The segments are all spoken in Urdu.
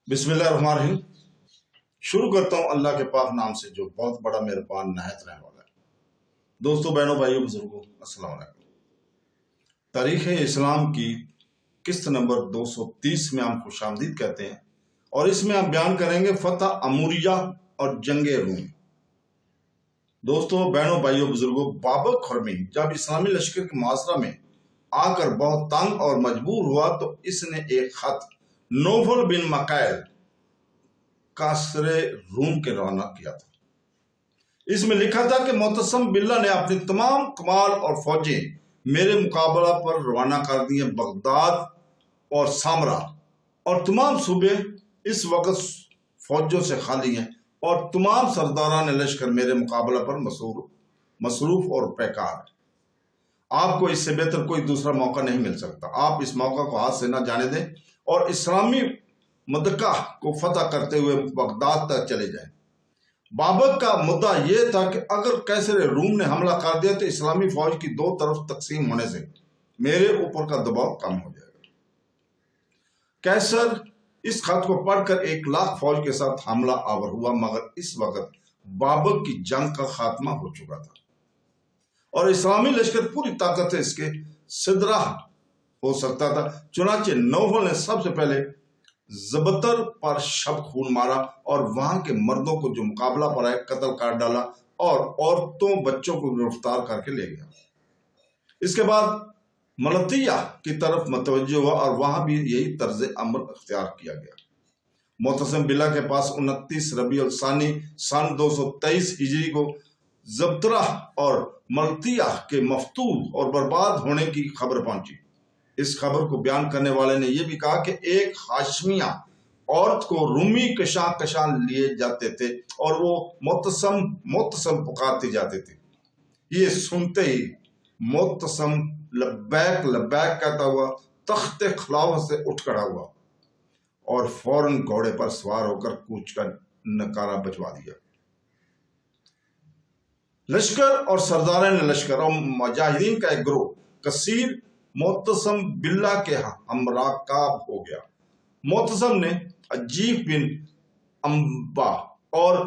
بسم اللہ الرحمن الرحیم۔ شروع کرتا ہوں اللہ کے پاک نام سے جو بہت بڑا مہربان نہایت رحم والا ہے۔ دوستو، بہنوں، بھائیوں، بزرگوں، السلام علیکم۔ تاریخ اسلام کی قسط نمبر 230 میں ہم خوش آمدید کہتے ہیں، اور اس میں ہم بیان کریں گے فتح اموریہ اور جنگ روم۔ دوستو، بہنوں، بھائیوں، بزرگوں، بابر خرمی جب اسلامی لشکر کے محاصرہ میں آ کر بہت تنگ اور مجبور ہوا تو اس نے ایک خط نوفل بن مکائل قاصر روم کے روانہ کیا تھا۔ اس میں لکھا تھا کہ معتصم باللہ نے اپنی تمام کمال اور فوجیں میرے مقابلہ پر روانہ کر دی ہیں۔ بغداد اور سامرا اور تمام صوبے اس وقت فوجوں سے خالی ہیں، اور تمام سرداران لشکر میرے مقابلہ پر مصروف اور پیکار ہیں۔ آپ کو اس سے بہتر کوئی دوسرا موقع نہیں مل سکتا۔ آپ اس موقع کو ہاتھ سے نہ جانے دیں اور اسلامی مدکہ کو فتح کرتے ہوئے بغداد تک چلے جائیں۔ بابر کا مدعا یہ تھا کہ اگر قیصر روم نے حملہ کر دیا تو اسلامی فوج کی دو طرف تقسیم ہونے سے میرے اوپر کا دباؤ کم ہو جائے گا۔ قیصر اس خط کو پڑھ کر 1,00,000 فوج کے ساتھ حملہ آور ہوا، مگر اس وقت بابر کی جنگ کا خاتمہ ہو چکا تھا اور اسلامی لشکر پوری طاقت سے اس کے صدرہ ہو سکتا تھا۔ چنانچہ نوفل نے سب سے پہلے زبتر پر شب خون مارا اور وہاں کے مردوں کو جو مقابلہ پر آئے قتل کر ڈالا اور عورتوں بچوں کو گرفتار کر کے لے گیا۔ اس کے بعد ملتیہ کی طرف متوجہ ہوا اور وہاں بھی یہی طرز عمل اختیار کیا گیا۔ معتصم باللہ کے پاس 29 ربیع الثانی سن 223 ہجری کو زبترہ اور ملتیہ کے مفتوح اور برباد ہونے کی خبر پہنچی۔ اس خبر کو بیان کرنے والے نے یہ بھی کہا کہ ایک ہاشمیہ عورت کو رومی کشاں لیے جاتے تھے اور وہ معتصم پکارتے جاتے تھے۔ یہ سنتے ہی معتصم لبیک لبیک کہتا ہوا تخت خلافت سے اٹھ کھڑا ہوا اور فوراً گھوڑے پر سوار ہو کر کوچ کا نکارہ بجوا دیا۔ لشکر اور سرداران لشکر اور مجاہدین کا ایک گروہ کثیر معتصم باللہ کے ہمراہ کعب ہو گیا۔ معتصم نے عجیف بن انبا اور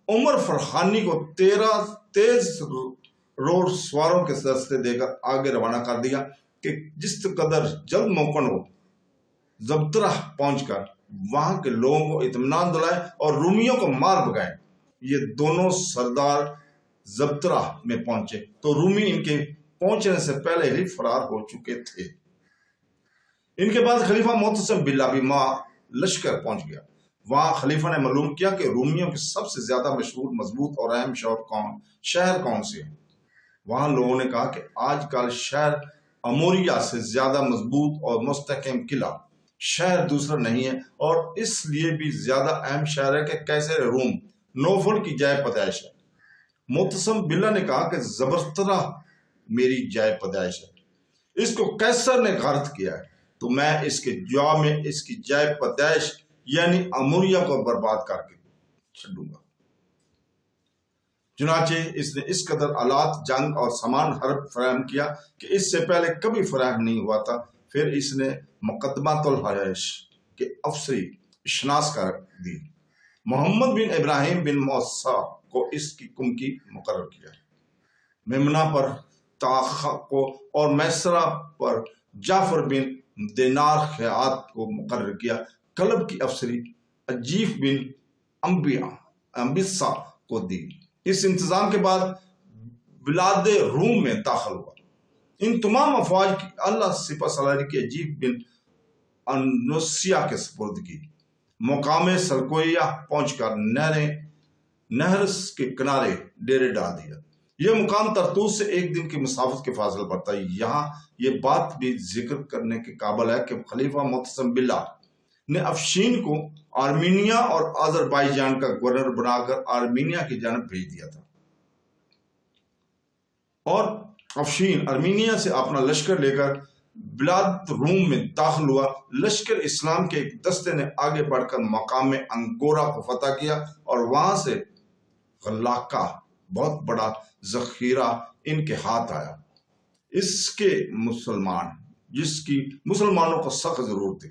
عمر فرحانی کو 13 تیز روڈ سواروں کے دستے دے کر آگے روانہ کر دیا کہ جس قدر جلد ممکن ہو زبترہ پہنچ کر وہاں کے لوگوں کو اطمینان دلائیں اور رومیوں کو مار بگائیں۔ یہ دونوں سردار زبترہ میں پہنچے تو رومی ان کے پہنچنے سے پہلے ہی فرار ہو چکے تھے۔ ان کے بعد خلیفہ معتصم باللہ بھی لشکر پہنچ گیا۔ وہاں خلیفہ نے معلوم کیا کہ رومیوں کے سب سے زیادہ مشہور، مضبوط اور اہم شہر کون سے ہیں۔ وہاں لوگوں نے کہا کہ آج کل شہر اموریہ سے زیادہ مضبوط اور مستحکم قلعہ شہر دوسرا نہیں ہے، اور اس لیے بھی زیادہ اہم شہر ہے کہ قیصر روم نوفل کی جائے پیدائش ہے۔ معتصم باللہ نے کہا کہ زبترہ میری جائے پیدائش ہے، اس کو قیصر نے غارت کیا ہے، تو میں اس کے جواب میں اس کی جائے پیدائش یعنی اموریہ کو برباد کر کے چھوڑوں گا۔ چنانچہ اس نے اس قدر آلات جنگ اور سامان حرب فراہم کیا کہ اس سے پہلے کبھی فراہم نہیں ہوا تھا۔ پھر اس نے مقدمۃ الحرش کے افسری شناس کر دی۔ محمد بن ابراہیم بن موسیٰ کو اس کی کمکی مقرر کیا۔ ممنا پر تاخا کو اور میسرہ پر جعفر بن دینار خیاط کو مقرر کیا۔ کلب کی افسری عجیف بن امبسا کو دی۔ اس انتظام کے بعد بلاد روم میں داخل ہوا۔ ان تمام افواج کی اللہ سپہ سالاری کی عجیب بن انوسیہ کے سپرد کی۔ مقام سلکویہ پہنچ کر نہر کے کنارے ڈیرے ڈال دیا۔ یہ مقام ترتوس سے 1 دن کی مسافت کے فاصلے پر تھا۔ یہاں یہ بات بھی ذکر کرنے کے قابل ہے کہ خلیفہ معتصم باللہ نے افشین کو آرمینیا اور آذربائیجان کا گورنر بنا کر آرمینیا کی جانب بھیج دیا تھا، اور افشین آرمینیا سے اپنا لشکر لے کر بلاد روم میں داخل ہوا۔ لشکر اسلام کے ایک دستے نے آگے بڑھ کر مقام انگورا کو فتح کیا اور وہاں سے غلاقہ بہت بڑا ذخیرہ ان کے ہاتھ آیا۔ اس کے جس کی مسلمانوں کو سخت ضرورت تھی۔